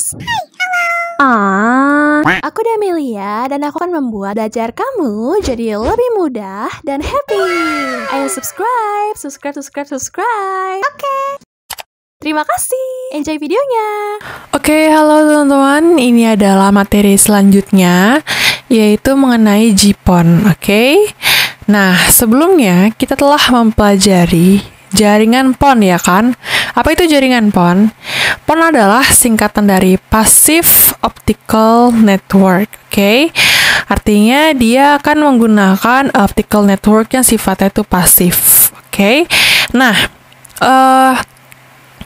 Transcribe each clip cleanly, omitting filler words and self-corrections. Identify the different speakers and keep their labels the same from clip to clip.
Speaker 1: Talks. Aku Damelia dan aku akan membuat belajar kamu jadi lebih mudah dan happy. Ayo subscribe. Oke. Terima kasih. Enjoy videonya.
Speaker 2: Oke, halo teman-teman. Ini adalah materi selanjutnya, yaitu mengenai JPON. Oke. Nah, sebelumnya kita telah mempelajari jaringan PON, ya kan? Apa itu jaringan PON? PON adalah singkatan dari Passive Optical Network. Oke. Artinya dia akan menggunakan optical network yang sifatnya itu pasif. Oke. Nah,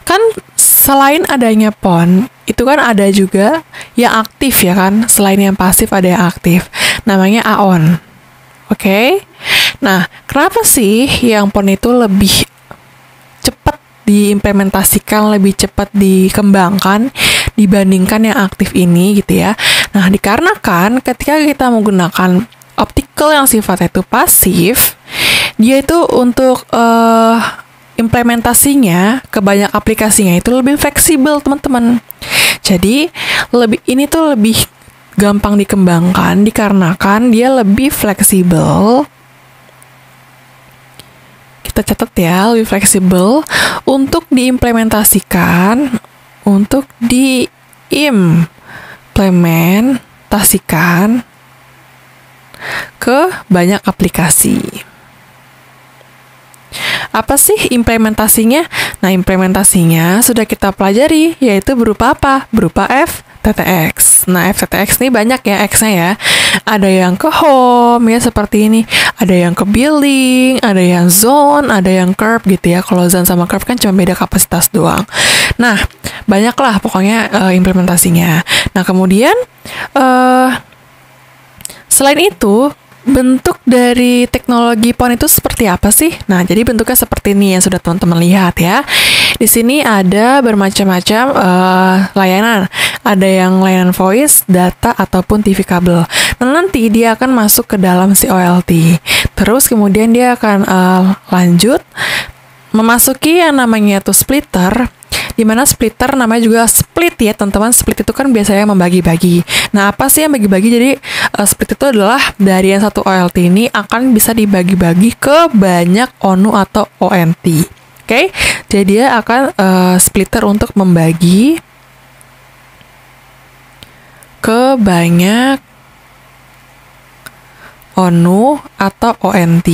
Speaker 2: kan selain adanya PON, itu kan ada juga yang aktif, ya kan? Selain yang pasif ada yang aktif. Namanya AON. Oke. Nah, kenapa sih yang PON itu lebih cepat diimplementasikan, lebih cepat dikembangkan dibandingkan yang aktif ini gitu ya? Nah, dikarenakan ketika kita menggunakan optical yang sifatnya itu pasif, dia itu untuk implementasinya ke banyak aplikasinya itu lebih fleksibel, teman-teman. Jadi, ini tuh lebih gampang dikembangkan dikarenakan dia lebih fleksibel. Kita catat ya, lebih fleksibel untuk diimplementasikan, untuk diimplementasikan ke banyak aplikasi. Apa sih implementasinya? Nah, implementasinya sudah kita pelajari, yaitu berupa apa? Berupa FTTX. Nah, FTTX ini banyak ya X-nya ya. Ada yang ke home ya seperti ini, ada yang ke billing, ada yang zone, ada yang curve gitu ya. Kalau zone sama curve kan cuma beda kapasitas doang. Nah, banyaklah pokoknya implementasinya. Nah, kemudian selain itu, bentuk dari teknologi PON itu seperti apa sih? Nah, jadi bentuknya seperti ini yang sudah teman-teman lihat ya. Di sini ada bermacam-macam layanan. Ada yang layanan voice, data, ataupun TV kabel. Nah, nanti dia akan masuk ke dalam si OLT. Terus kemudian dia akan lanjut memasuki yang namanya tuh splitter, di mana splitter namanya juga split ya teman-teman. Split itu kan biasanya membagi-bagi. Nah, apa sih yang bagi-bagi? Jadi split itu adalah dari yang satu OLT ini akan bisa dibagi-bagi ke banyak ONU atau ONT. Oke, jadi dia akan splitter untuk membagi ke banyak ONU atau ONT.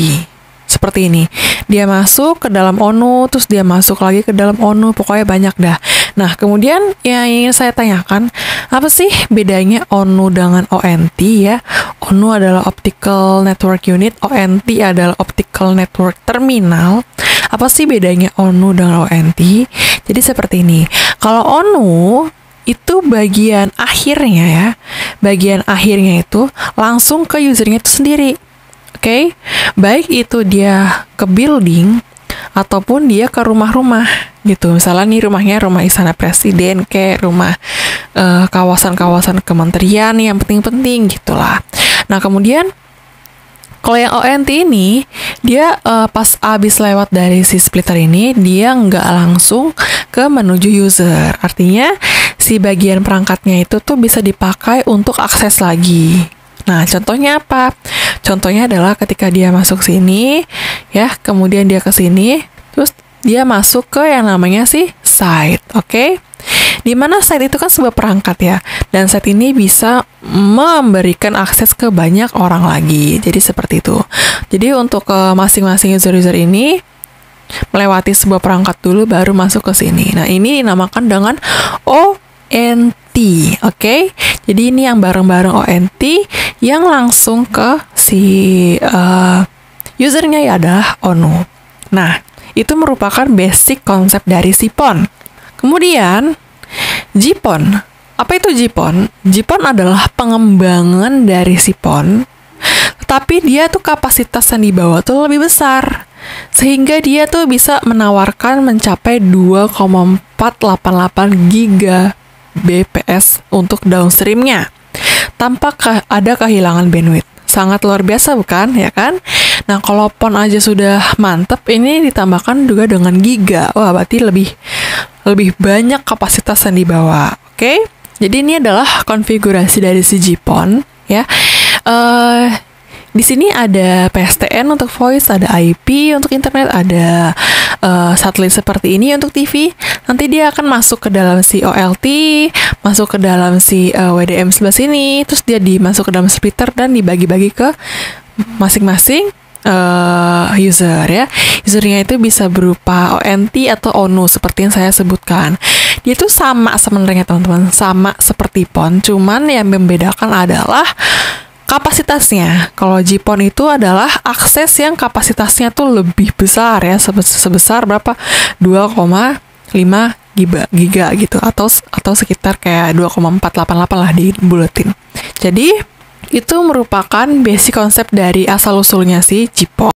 Speaker 2: Seperti ini. Dia masuk ke dalam ONU, terus dia masuk lagi ke dalam ONU, pokoknya banyak dah. Nah, kemudian yang ingin saya tanyakan, apa sih bedanya ONU dengan ONT ya? ONU adalah Optical Network Unit, ONT adalah Optical Network Terminal. Apa sih bedanya ONU dengan ONT? Jadi seperti ini. Kalau ONU itu bagian akhirnya ya, bagian akhirnya itu langsung ke usernya itu sendiri. Oke, baik itu dia ke building ataupun dia ke rumah-rumah gitu. Misalnya nih rumahnya rumah Istana Presiden, kayak rumah kawasan-kawasan kementerian yang penting-penting gitulah. Nah, kemudian kalau yang ONT ini, dia pas abis lewat dari si splitter ini, dia nggak langsung ke menuju user. Artinya, si bagian perangkatnya itu tuh bisa dipakai untuk akses lagi. Nah, contohnya apa? Contohnya adalah ketika dia masuk sini, ya, kemudian dia ke sini, terus dia masuk ke yang namanya sih site, oke? Di mana site itu kan sebuah perangkat ya, dan site ini bisa memberikan akses ke banyak orang lagi. Jadi seperti itu. Jadi untuk masing-masing user-user ini melewati sebuah perangkat dulu baru masuk ke sini. Nah, ini dinamakan dengan ONT, oke? Jadi ini yang bareng-bareng ONT yang langsung ke si usernya ya adalah ONU. Nah, itu merupakan basic konsep dari si PON. Kemudian, JPON. Apa itu JPON? JPON adalah pengembangan dari si PON, tapi dia tuh kapasitas yang dibawa tuh lebih besar. Sehingga dia tuh bisa menawarkan mencapai 2,488 Gbps untuk downstreamnya, tanpa ada kehilangan bandwidth. Sangat luar biasa bukan, ya kan? Nah, kalau PON aja sudah mantep, ini ditambahkan juga dengan giga. Wah, berarti lebih banyak kapasitas yang dibawa. Oke? Jadi ini adalah konfigurasi dari si GPON ya. Di sini ada PSTN untuk voice, ada IP untuk internet, ada satelit seperti ini untuk TV. Nanti dia akan masuk ke dalam si OLT, masuk ke dalam si WDM sebelah sini, terus dia dimasuk ke dalam splitter dan dibagi-bagi ke masing-masing user ya. Usernya itu bisa berupa ONT atau ONU seperti yang saya sebutkan. Dia itu sama sebenarnya teman-teman, sama seperti PON, cuman yang membedakan adalah kapasitasnya. Kalau GPON itu adalah akses yang kapasitasnya tuh lebih besar ya, sebesar berapa? 2,5 giga gitu, atau sekitar kayak 2,488 lah dibuletin. Jadi itu merupakan basic konsep dari asal usulnya si GPON.